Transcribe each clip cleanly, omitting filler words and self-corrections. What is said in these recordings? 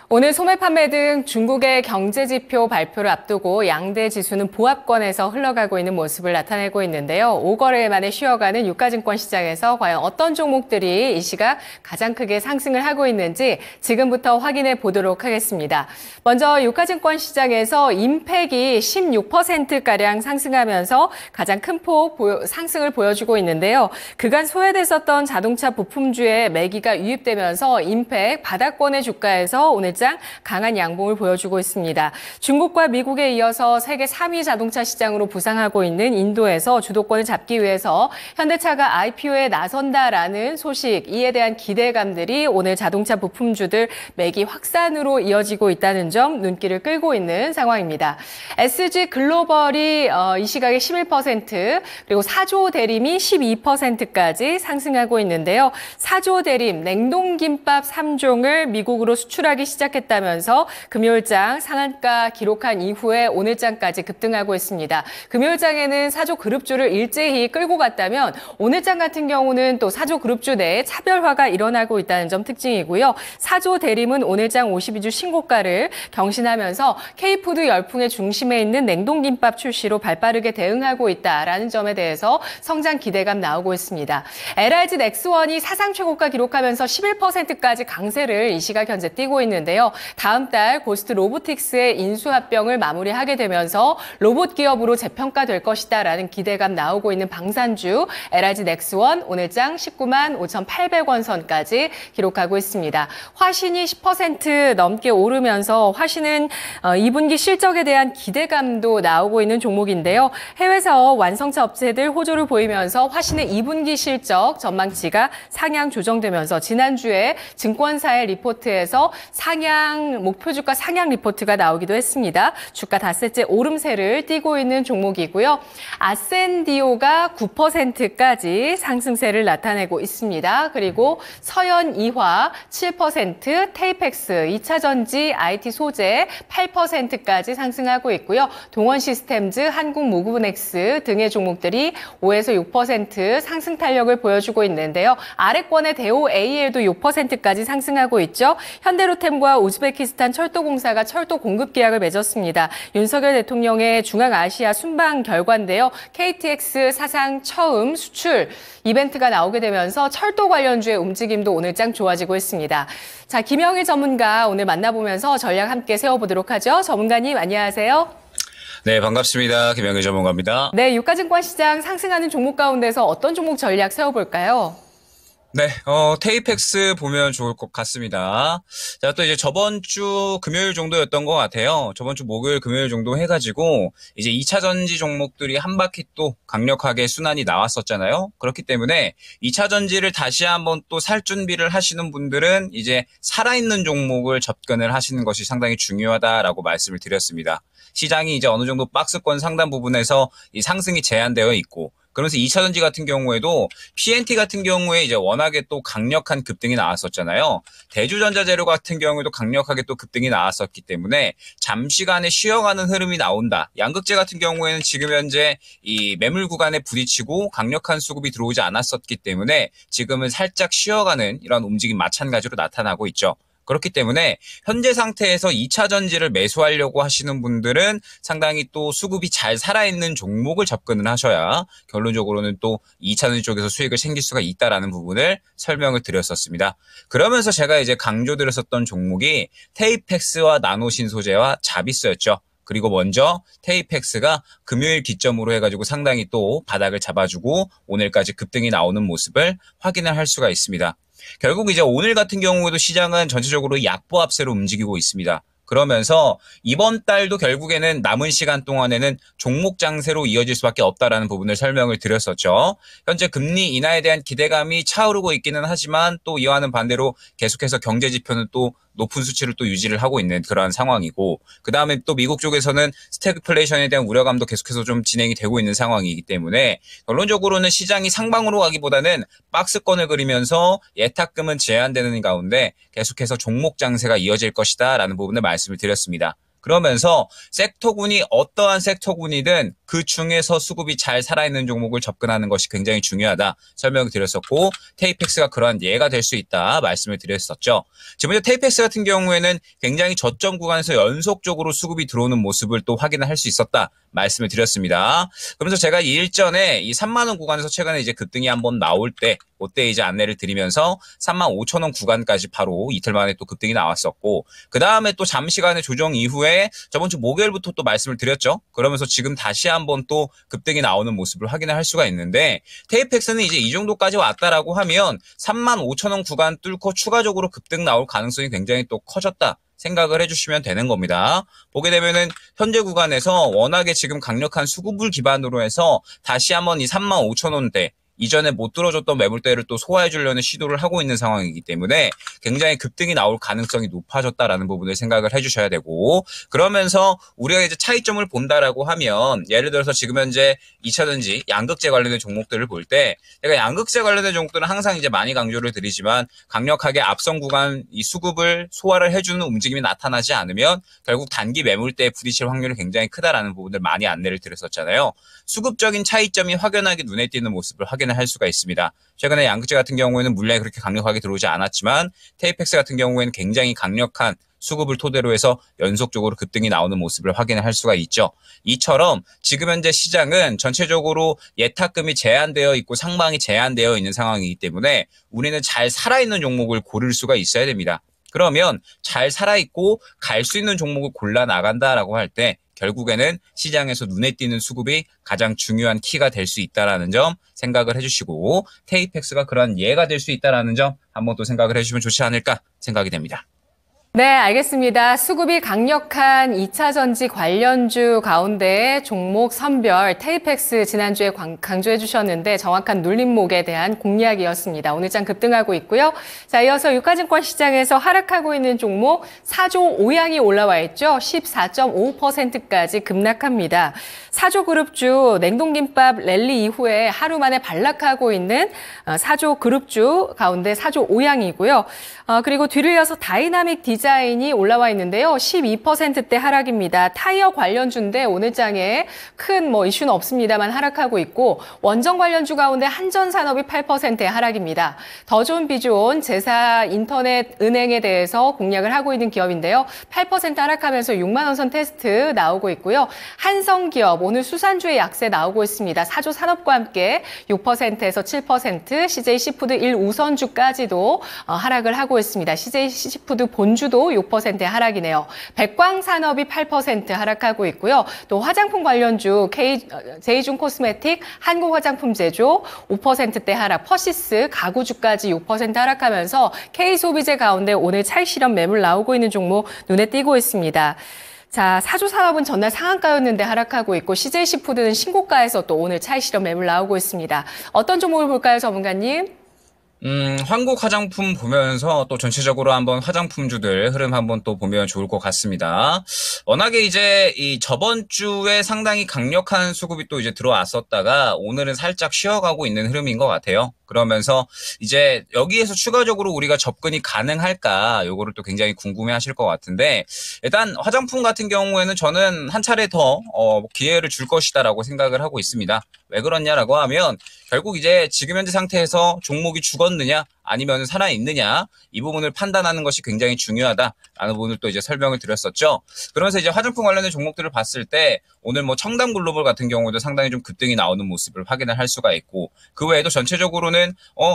오늘 소매 판매 등 중국의 경제 지표 발표를 앞두고 양대 지수는 보합권에서 흘러가고 있는 모습을 나타내고 있는데요. 5거래일 만에 쉬어가는 유가증권 시장에서 과연 어떤 종목들이 이 시각 가장 크게 상승을 하고 있는지 지금부터 확인해 보도록 하겠습니다. 먼저 유가증권 시장에서 임팩이 16%가량 상승하면서 가장 큰 폭 상승을 보여주고 있는데요. 그간 소외됐었던 자동차 부품주의 매기가 유입되면서 임팩 바닥권의 주가에서 오늘 강한 양봉을 보여주고 있습니다. 중국과 미국에 이어서 세계 3위 자동차 시장으로 부상하고 있는 인도에서 주도권을 잡기 위해서 현대차가 IPO에 나선다라는 소식, 이에 대한 기대감들이 오늘 자동차 부품주들 매기 확산으로 이어지고 있다는 점 눈길을 끌고 있는 상황입니다. SG 글로벌이 이 시각에 11%, 그리고 사조 대림이 12%까지 상승하고 있는데요. 사조 대림 냉동김밥 3종을 미국으로 수출하기 시작했다면서 금요일장 상한가 기록한 이후에 오늘장까지 급등하고 있습니다. 금요일장에는 사조 그룹주를 일제히 끌고 갔다면 오늘장 같은 경우는 또 사조 그룹주 내에 차별화가 일어나고 있다는 점 특징이고요. 사조 대림은 오늘장 52주 신고가를 경신하면서 K푸드 열풍의 중심에 있는 냉동김밥 출시로 발빠르게 대응하고 있다라는 점에 대해서 성장 기대감 나오고 있습니다. LRG 넥스원이 사상 최고가 기록하면서 11%까지 강세를 이 시각 현재 띄고 있는데요. 다음 달 고스트 로보틱스의 인수합병을 마무리하게 되면서 로봇 기업으로 재평가될 것이다라는 기대감 나오고 있는 방산주 LRG 넥스원 오늘장 19만 5,800원 선까지 기록하고 있습니다. 화신이 10% 넘게 오르면서 화신은 2분기 실적에 대한 기대감도 나오고 있는 종목인데요. 해외에서 완성차 업체들 호조를 보이면서 화신의 2분기 실적 전망치가 상향 조정되면서 지난주에 증권사의 리포트에서 목표 주가 상향 리포트가 나오기도 했습니다. 주가 닷새째 오름세를 띠고 있는 종목이고요. 아센디오가 9%까지 상승세를 나타내고 있습니다. 그리고 서현이화 7%, 테이펙스, 2차전지, IT 소재 8%까지 상승하고 있고요. 동원시스템즈, 한국모브넥스 등의 종목들이 5에서 6% 상승 탄력을 보여주고 있는데요. 아래권의 대우 AL도 6%까지 상승하고 있죠. 현대로템과 우즈베키스탄 철도공사가 철도 공급 계약을 맺었습니다. 윤석열 대통령의 중앙아시아 순방 결과인데요. KTX 사상 처음 수출 이벤트가 나오게 되면서 철도 관련주의 움직임도 오늘장 좋아지고 있습니다. 자, 김영일 전문가 오늘 만나보면서 전략 함께 세워보도록 하죠. 전문가님 안녕하세요. 네, 반갑습니다. 김영일 전문가입니다. 네, 유가증권 시장 상승하는 종목 가운데서 어떤 종목 전략 세워볼까요? 네, 테이펙스 보면 좋을 것 같습니다. 자, 또 이제 저번 주 금요일 정도였던 것 같아요. 저번 주 목요일 금요일 정도 해가지고 이제 2차 전지 종목들이 한 바퀴 또 강력하게 순환이 나왔었잖아요. 그렇기 때문에 2차 전지를 다시 한번 또 살 준비를 하시는 분들은 이제 살아있는 종목을 접근을 하시는 것이 상당히 중요하다라고 말씀을 드렸습니다. 시장이 이제 어느 정도 박스권 상단 부분에서 이 상승이 제한되어 있고, 그러면서 2차 전지 같은 경우에도 PNT 같은 경우에 이제 워낙에 또 강력한 급등이 나왔었잖아요. 대주전자재료 같은 경우에도 강력하게 또 급등이 나왔었기 때문에 잠시간에 쉬어가는 흐름이 나온다. 양극재 같은 경우에는 지금 현재 이 매물 구간에 부딪히고 강력한 수급이 들어오지 않았었기 때문에 지금은 살짝 쉬어가는 이런 움직임 마찬가지로 나타나고 있죠. 그렇기 때문에 현재 상태에서 2차 전지를 매수하려고 하시는 분들은 상당히 또 수급이 잘 살아있는 종목을 접근을 하셔야 결론적으로는 또 2차 전지 쪽에서 수익을 챙길 수가 있다라는 부분을 설명을 드렸었습니다. 그러면서 제가 이제 강조드렸었던 종목이 테이펙스와 나노신소재와 자비스였죠. 그리고 먼저 테이펙스가 금요일 기점으로 해가지고 상당히 또 바닥을 잡아주고 오늘까지 급등이 나오는 모습을 확인을 할 수가 있습니다. 결국 이제 오늘 같은 경우에도 시장은 전체적으로 약보합세로 움직이고 있습니다. 그러면서 이번 달도 결국에는 남은 시간 동안에는 종목 장세로 이어질 수밖에 없다라는 부분을 설명을 드렸었죠. 현재 금리 인하에 대한 기대감이 차오르고 있기는 하지만 또 이와는 반대로 계속해서 경제 지표는 또 높은 수치를 또 유지를 하고 있는 그러한 상황이고, 그 다음에 또 미국 쪽에서는 스태그플레이션에 대한 우려감도 계속해서 좀 진행이 되고 있는 상황이기 때문에 결론적으로는 시장이 상방으로 가기보다는 박스권을 그리면서 예탁금은 제한되는 가운데 계속해서 종목 장세가 이어질 것이다 라는 부분을 말씀을 드렸습니다. 그러면서 섹터군이 어떠한 섹터군이든 그 중에서 수급이 잘 살아있는 종목을 접근하는 것이 굉장히 중요하다 설명을 드렸었고, 테이펙스가 그러한 예가 될 수 있다 말씀을 드렸었죠. 지금 현재 테이펙스 같은 경우에는 굉장히 저점 구간에서 연속적으로 수급이 들어오는 모습을 또 확인을 할 수 있었다 말씀을 드렸습니다. 그러면서 제가 이 일전에 이 3만 원 구간에서 최근에 이제 급등이 한번 나올 때 그때 이제 안내를 드리면서 35,000원 구간까지 바로 이틀 만에 또 급등이 나왔었고, 그 다음에 또 잠시간의 조정 이후에 저번 주 목요일부터 또 말씀을 드렸죠. 그러면서 지금 다시 한번 또 급등이 나오는 모습을 확인을 할 수가 있는데, 테이펙스는 이제 이 정도까지 왔다라고 하면 35,000원 구간 뚫고 추가적으로 급등 나올 가능성이 굉장히 또 커졌다 생각을 해주시면 되는 겁니다. 보게 되면은 현재 구간에서 워낙에 지금 강력한 수급을 기반으로 해서 다시 한번 이 35,000원대 이전에 못 들어줬던 매물대를 또 소화해 주려는 시도를 하고 있는 상황이기 때문에 굉장히 급등이 나올 가능성이 높아졌다라는 부분을 생각을 해주셔야 되고, 그러면서 우리가 이제 차이점을 본다라고 하면 예를 들어서 지금 현재 2차전지 양극재 관련된 종목들을 볼 때, 제가 양극재 관련된 종목들은 항상 이제 많이 강조를 드리지만 강력하게 앞선 구간 이 수급을 소화를 해주는 움직임이 나타나지 않으면 결국 단기 매물대에 부딪힐 확률이 굉장히 크다라는 부분을 많이 안내를 드렸었잖아요. 수급적인 차이점이 확연하게 눈에 띄는 모습을 확인을 할 수가 있습니다. 최근에 양극재 같은 경우에는 물량이 그렇게 강력하게 들어오지 않았지만 테이펙스 같은 경우에는 굉장히 강력한 수급을 토대로 해서 연속적으로 급등이 나오는 모습을 확인을 할 수가 있죠. 이처럼 지금 현재 시장은 전체적으로 예탁금이 제한되어 있고 상방이 제한되어 있는 상황이기 때문에 우리는 잘 살아있는 종목을 고를 수가 있어야 됩니다. 그러면 잘 살아있고 갈 수 있는 종목을 골라 나간다라고 할 때 결국에는 시장에서 눈에 띄는 수급이 가장 중요한 키가 될 수 있다는 점 생각을 해주시고, 테이펙스가 그런 예가 될 수 있다는 점 한번 또 생각을 해주시면 좋지 않을까 생각이 됩니다. 네, 알겠습니다. 수급이 강력한 2차전지 관련주 가운데 종목 선별 테이펙스 지난주에 강조해 주셨는데 정확한 눌림목에 대한 공략이었습니다. 오늘장 급등하고 있고요. 자, 이어서 유가증권 시장에서 하락하고 있는 종목 4조 5양이 올라와 있죠. 14.5%까지 급락합니다. 4조 그룹주 냉동김밥 랠리 이후에 하루 만에 반락하고 있는 4조 그룹주 가운데 4조 5양이고요. 그리고 뒤를 이어서 다이나믹 디자인이 올라와 있는데요. 12%대 하락입니다. 타이어 관련주인데 오늘장에 큰 이슈는 없습니다만 하락하고 있고, 원전 관련주 가운데 한전산업이 8%의 하락입니다. 더 좋은 비주온 제사 인터넷 은행에 대해서 공략을 하고 있는 기업인데요. 8% 하락하면서 6만 원 선 테스트 나오고 있고요. 한성기업 오늘 수산주의 약세 나오고 있습니다. 4조 산업과 함께 6%에서 7%, CJ시푸드 1우선주까지도 하락을 하고 있습니다. CJ시푸드 본주도 6%의 하락이네요. 백광산업이 8% 하락하고 있고요. 또 화장품 관련주 제이준 코스메틱, 한국화장품제조 5%대 하락, 퍼시스 가구주까지 6% 하락하면서 K소비재 가운데 오늘 차익실현 매물 나오고 있는 종목 눈에 띄고 있습니다. 자, 사조산업은 전날 상한가였는데 하락하고 있고, CJ시푸드는 신고가에서 또 오늘 차익실현 매물 나오고 있습니다. 어떤 종목을 볼까요, 전문가님? 한국 화장품 보면서 또 전체적으로 한번 화장품주들 흐름 한번 또 보면 좋을 것 같습니다. 워낙에 이제 이 저번 주에 상당히 강력한 수급이 또 이제 들어왔었다가 오늘은 살짝 쉬어가고 있는 흐름인 것 같아요. 그러면서 이제 여기에서 추가적으로 우리가 접근이 가능할까 요거를 또 굉장히 궁금해 하실 것 같은데, 일단 화장품 같은 경우에는 저는 한 차례 더 기회를 줄 것이다라고 생각을 하고 있습니다. 왜 그러냐라고 하면 결국 이제 지금 현재 상태에서 종목이 죽었느냐 아니면 살아있느냐 이 부분을 판단하는 것이 굉장히 중요하다라는 부분을 또 이제 설명을 드렸었죠. 그러면서 이제 화장품 관련된 종목들을 봤을 때 오늘 청담글로벌 같은 경우도 상당히 좀 급등이 나오는 모습을 확인을 할 수가 있고, 그 외에도 전체적으로는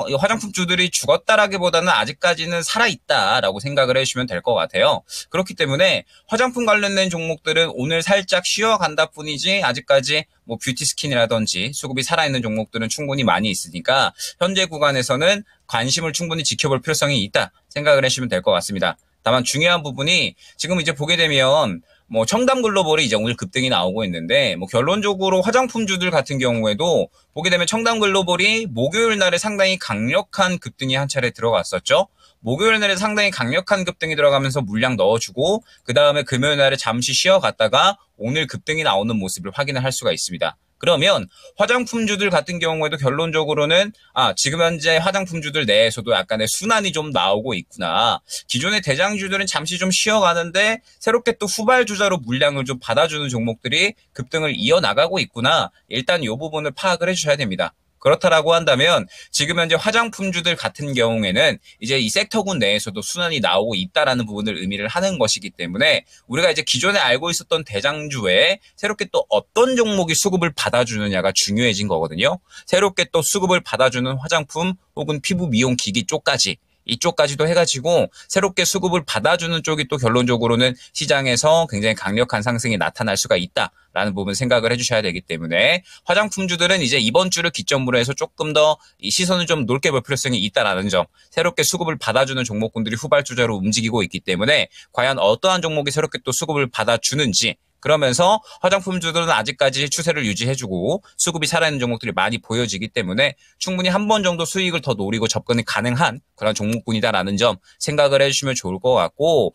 이 화장품주들이 죽었다라기보다는 아직까지는 살아있다라고 생각을 해주시면 될 것 같아요. 그렇기 때문에 화장품 관련된 종목들은 오늘 살짝 쉬어간다 뿐이지 아직까지 뷰티 스킨이라든지 수급이 살아있는 종목들은 충분히 많이 있으니까 현재 구간에서는 관심을 충분히 지켜볼 필요성이 있다 생각을 해주시면 될 것 같습니다. 다만 중요한 부분이 지금 이제 보게 되면 청담글로벌이 이제 오늘 급등이 나오고 있는데 결론적으로 화장품주들 같은 경우에도 보게 되면 청담글로벌이 목요일 날에 상당히 강력한 급등이 한 차례 들어갔었죠. 목요일 날에 상당히 강력한 급등이 들어가면서 물량 넣어주고 그 다음에 금요일 날에 잠시 쉬어갔다가 오늘 급등이 나오는 모습을 확인을 할 수가 있습니다. 그러면 화장품주들 같은 경우에도 결론적으로는 지금 현재 화장품주들 내에서도 약간의 순환이 좀 나오고 있구나. 기존의 대장주들은 잠시 좀 쉬어가는데 새롭게 또 후발주자로 물량을 좀 받아주는 종목들이 급등을 이어나가고 있구나. 일단 이 부분을 파악을 해주셔야 됩니다. 그렇다라고 한다면 지금 현재 화장품주들 같은 경우에는 이제 이 섹터군 내에서도 순환이 나오고 있다라는 부분을 의미를 하는 것이기 때문에 우리가 이제 기존에 알고 있었던 대장주에 새롭게 또 어떤 종목이 수급을 받아주느냐가 중요해진 거거든요. 새롭게 또 수급을 받아주는 화장품 혹은 피부 미용 기기 쪽까지 이쪽까지도 해가지고 새롭게 수급을 받아주는 쪽이 또 결론적으로는 시장에서 굉장히 강력한 상승이 나타날 수가 있다라는 부분 생각을 해주셔야 되기 때문에 화장품주들은 이제 이번 주를 기점으로 해서 조금 더 이 시선을 좀 넓게 볼 필요성이 있다라는 점, 새롭게 수급을 받아주는 종목군들이 후발주자로 움직이고 있기 때문에 과연 어떠한 종목이 새롭게 또 수급을 받아주는지, 그러면서 화장품주들은 아직까지 추세를 유지해주고 수급이 살아있는 종목들이 많이 보여지기 때문에 충분히 한 번 정도 수익을 더 노리고 접근이 가능한 그런 종목군이다라는 점 생각을 해주시면 좋을 것 같고,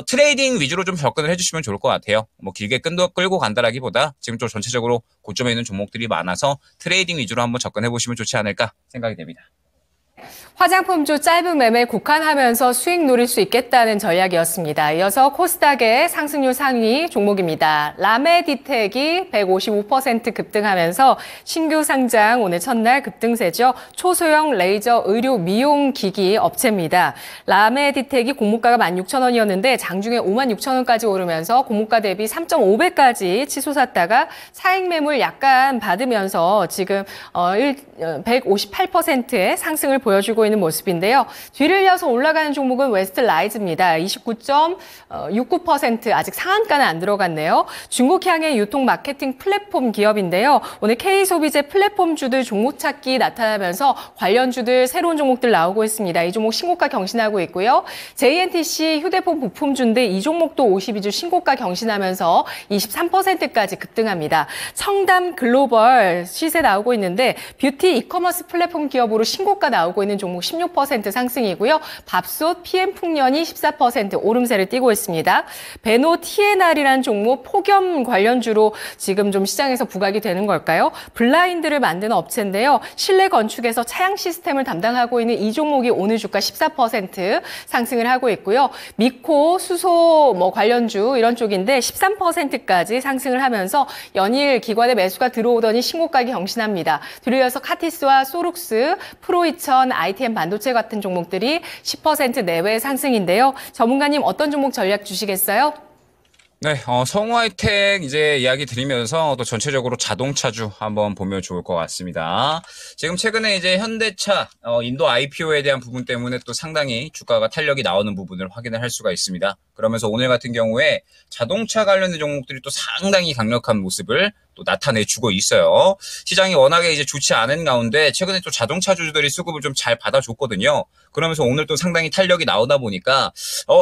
트레이딩 위주로 좀 접근을 해주시면 좋을 것 같아요. 뭐 길게 끌고 간다라기보다 지금 좀 전체적으로 고점에 있는 종목들이 많아서 트레이딩 위주로 한번 접근해보시면 좋지 않을까 생각이 됩니다. 화장품주 짧은 매매 국한하면서 수익 노릴 수 있겠다는 전략이었습니다. 이어서 코스닥의 상승률 상위 종목입니다. 라메디텍이 155% 급등하면서 신규 상장 오늘 첫날 급등세죠. 초소형 레이저 의료 미용 기기 업체입니다. 라메디텍이 공모가가 16,000원이었는데 장중에 56,000원까지 오르면서 공모가 대비 3.5배까지 치솟았다가 사익 매물 약간 받으면서 지금 158%의 상승을 보여주고 있는 모습인데요. 뒤를 이어서 올라가는 종목은 웨스트라이즈입니다. 29.69% 아직 상한가는 안 들어갔네요. 중국향의 유통 마케팅 플랫폼 기업인데요. 오늘 K소비재 플랫폼주들 종목 찾기 나타나면서 관련주들 새로운 종목들 나오고 있습니다. 이 종목 신고가 경신하고 있고요. JNTC 휴대폰 부품주인데 이 종목도 52주 신고가 경신하면서 23%까지 급등합니다. 청담 글로벌 시세 나오고 있는데 뷰티 이커머스 플랫폼 기업으로 신고가 나오고 있는 종목 16% 상승이고요. 밥솥 PM풍년이 14% 오름세를 띠고 있습니다. 베노 TNR이라는 종목 폭염 관련주로 지금 좀 시장에서 부각이 되는 걸까요? 블라인드를 만드는 업체인데요. 실내 건축에서 차양 시스템을 담당하고 있는 이 종목이 오늘 주가 14% 상승을 하고 있고요. 미코 수소 관련주 이런 쪽인데 13%까지 상승을 하면서 연일 기관의 매수가 들어오더니 신고가가 경신합니다. 뒤로 이어서 카티스와 소룩스, 프로이천, ITM 반도체 같은 종목들이 10% 내외 상승인데요. 전문가님 어떤 종목 전략 주시겠어요? 네, 성우하이텍 이제 이야기 드리면서 또 전체적으로 자동차주 한번 보면 좋을 것 같습니다. 지금 최근에 이제 현대차, 인도 IPO에 대한 부분 때문에 또 상당히 주가가 탄력이 나오는 부분을 확인을 할 수가 있습니다. 그러면서 오늘 같은 경우에 자동차 관련된 종목들이 또 상당히 강력한 모습을 또 나타내주고 있어요. 시장이 워낙에 이제 좋지 않은 가운데 최근에 또 자동차주들이 수급을 좀 잘 받아줬거든요. 그러면서 오늘 또 상당히 탄력이 나오다 보니까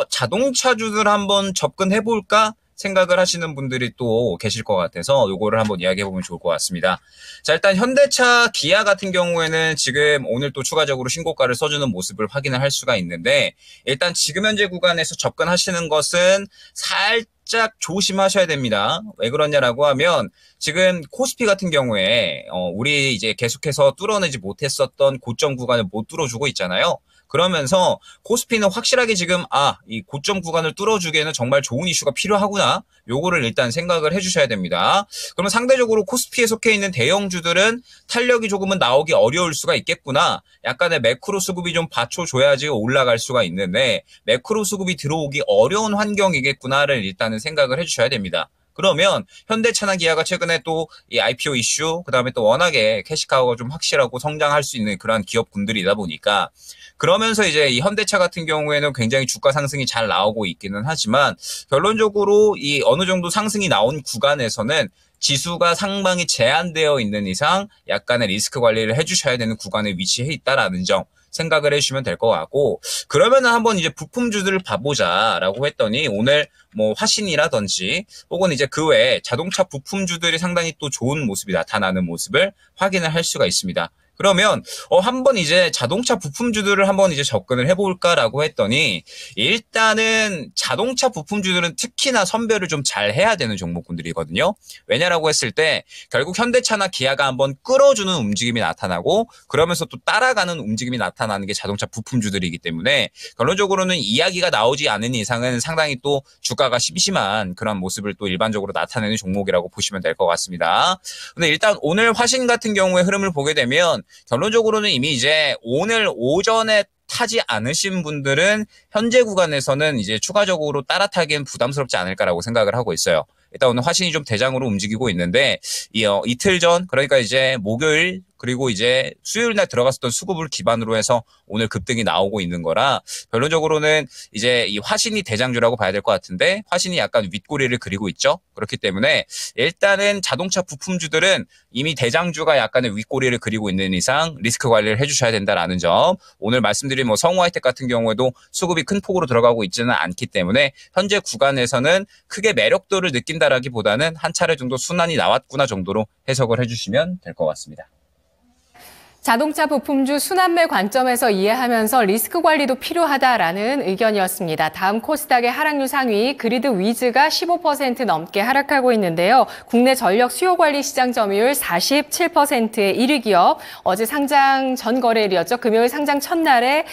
자동차주들 한번 접근해볼까 생각을 하시는 분들이 또 계실 것 같아서 요거를 한번 이야기해보면 좋을 것 같습니다. 자, 일단 현대차, 기아 같은 경우에는 지금 오늘 또 추가적으로 신고가를 써주는 모습을 확인을 할 수가 있는데, 일단 지금 현재 구간에서 접근하시는 것은 살짝 조심하셔야 됩니다. 왜 그러냐라고 하면 지금 코스피 같은 경우에 우리 이제 계속해서 뚫어내지 못했었던 고점 구간을 못 뚫어주고 있잖아요. 그러면서 코스피는 확실하게 지금 이 고점 구간을 뚫어주기에는 정말 좋은 이슈가 필요하구나. 요거를 일단 생각을 해주셔야 됩니다. 그러면 상대적으로 코스피에 속해 있는 대형주들은 탄력이 조금은 나오기 어려울 수가 있겠구나. 약간의 매크로 수급이 좀 받쳐줘야지 올라갈 수가 있는데 매크로 수급이 들어오기 어려운 환경이겠구나를 일단은 생각을 해주셔야 됩니다. 그러면 현대차나 기아가 최근에 또 이 IPO 이슈, 그다음에 또 워낙에 캐시카우가 좀 확실하고 성장할 수 있는 그러한 기업군들이다 보니까, 그러면서 이제 이 현대차 같은 경우에는 굉장히 주가 상승이 잘 나오고 있기는 하지만 결론적으로 이 어느 정도 상승이 나온 구간에서는 지수가 상방이 제한되어 있는 이상 약간의 리스크 관리를 해주셔야 되는 구간에 위치해 있다라는 점 생각을 해주시면 될 것 같고, 그러면은 한번 이제 부품주들을 봐보자라고 했더니 오늘 뭐 화신이라든지 혹은 이제 그 외에 자동차 부품주들이 상당히 또 좋은 모습이 나타나는 모습을 확인을 할 수가 있습니다. 그러면 한번 이제 자동차 부품주들을 한번 이제 접근을 해볼까라고 했더니 일단은 자동차 부품주들은 특히나 선별을 좀 잘 해야 되는 종목군들이거든요. 왜냐라고 했을 때 결국 현대차나 기아가 한번 끌어주는 움직임이 나타나고 그러면서 또 따라가는 움직임이 나타나는 게 자동차 부품주들이기 때문에 결론적으로는 이야기가 나오지 않은 이상은 상당히 또 주가가 심심한 그런 모습을 또 일반적으로 나타내는 종목이라고 보시면 될 것 같습니다. 근데 일단 오늘 화신 같은 경우의 흐름을 보게 되면 결론적으로는 이미 이제 오늘 오전에 타지 않으신 분들은 현재 구간에서는 이제 추가적으로 따라 타기엔 부담스럽지 않을까라고 생각을 하고 있어요. 일단 오늘 화신이 좀 대장으로 움직이고 있는데 이틀 전 그러니까 이제 목요일 그리고 이제 수요일 날 들어갔었던 수급을 기반으로 해서 오늘 급등이 나오고 있는 거라 결론적으로는 이제 이 화신이 대장주라고 봐야 될 것 같은데 화신이 약간 윗꼬리를 그리고 있죠. 그렇기 때문에 일단은 자동차 부품주들은 이미 대장주가 약간의 윗꼬리를 그리고 있는 이상 리스크 관리를 해주셔야 된다라는 점. 오늘 말씀드린 뭐 성우하이텍 같은 경우에도 수급이 큰 폭으로 들어가고 있지는 않기 때문에 현재 구간에서는 크게 매력도를 느낀다라기보다는 한 차례 정도 순환이 나왔구나 정도로 해석을 해주시면 될 것 같습니다. 자동차 부품주 순환매 관점에서 이해하면서 리스크 관리도 필요하다라는 의견이었습니다. 다음 코스닥의 하락률 상위 그리드 위즈가 15% 넘게 하락하고 있는데요. 국내 전력 수요 관리 시장 점유율 47%의 1위 기업. 어제 상장 전 거래일이었죠. 금요일 상장 첫날에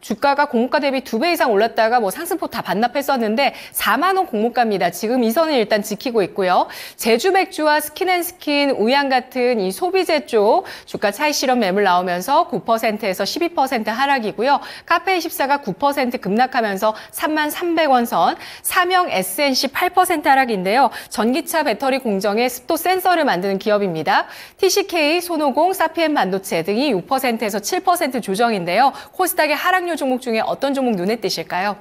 주가가 공모가 대비 2배 이상 올랐다가 뭐 상승폭 다 반납했었는데 4만 원 공모가입니다. 지금 이 선을 일단 지키고 있고요. 제주 맥주와 스킨앤스킨, 우양 같은 이 소비재 쪽 주가 차익 실현 매물 나오면서 9%에서 12% 하락이고요. 카페24가 9% 급락하면서 3만 300원 선, 삼형 SNC 8% 하락인데요. 전기차 배터리 공정에 습도 센서를 만드는 기업입니다. TCK, 손오공, 사피엔 반도체 등이 6%에서 7% 조정인데요. 코스닥의 하락률 종목 중에 어떤 종목 눈에 띄실까요?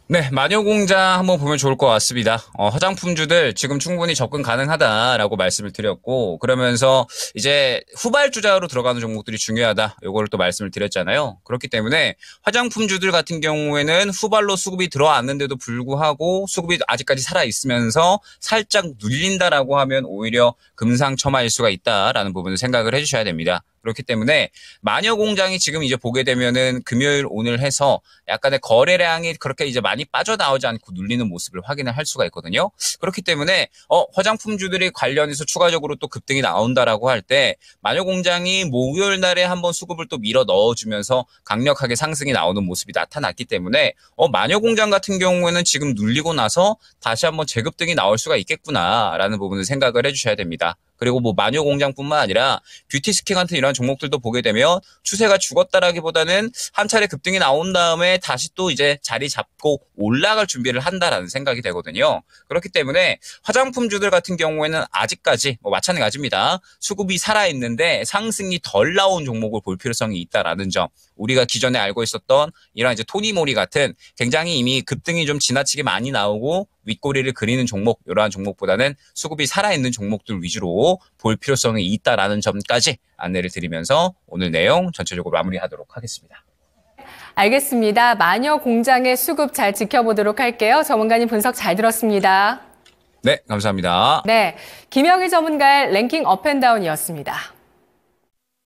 네, 마녀공장 한번 보면 좋을 것 같습니다. 화장품주들 지금 충분히 접근 가능하다라고 말씀을 드렸고 그러면서 이제 후발주자로 들어가는 종목들이 중요하다. 요거를 또 말씀을 드렸잖아요. 그렇기 때문에 화장품주들 같은 경우에는 후발로 수급이 들어왔는데도 불구하고 수급이 아직까지 살아있으면서 살짝 눌린다라고 하면 오히려 금상첨화일 수가 있다라는 부분을 생각을 해주셔야 됩니다. 그렇기 때문에 마녀공장이 지금 이제 보게 되면은 금요일 오늘 해서 약간의 거래량이 그렇게 이제 많이 빠져나오지 않고 눌리는 모습을 확인을 할 수가 있거든요. 그렇기 때문에 화장품주들이 관련해서 추가적으로 또 급등이 나온다라고 할 때 마녀공장이 목요일 날에 한번 수급을 또 밀어 넣어주면서 강력하게 상승이 나오는 모습이 나타났기 때문에 마녀공장 같은 경우에는 지금 눌리고 나서 다시 한번 재급등이 나올 수가 있겠구나라는 부분을 생각을 해주셔야 됩니다. 그리고 뭐 마녀공장뿐만 아니라 뷰티스킨 같은 이런 종목들도 보게 되면 추세가 죽었다라기보다는 한 차례 급등이 나온 다음에 다시 또 이제 자리 잡고 올라갈 준비를 한다라는 생각이 되거든요. 그렇기 때문에 화장품주들 같은 경우에는 아직까지 뭐 마찬가지입니다. 수급이 살아있는데 상승이 덜 나온 종목을 볼 필요성이 있다라는 점. 우리가 기존에 알고 있었던 이런 이제 토니모리 같은 굉장히 이미 급등이 좀 지나치게 많이 나오고 윗꼬리를 그리는 종목, 이러한 종목보다는 수급이 살아있는 종목들 위주로 볼 필요성이 있다라는 점까지 안내를 드리면서 오늘 내용 전체적으로 마무리하도록 하겠습니다. 알겠습니다. 마녀 공장의 수급 잘 지켜보도록 할게요. 전문가님 분석 잘 들었습니다. 네, 감사합니다. 네, 김영일 전문가의 랭킹 업앤다운이었습니다.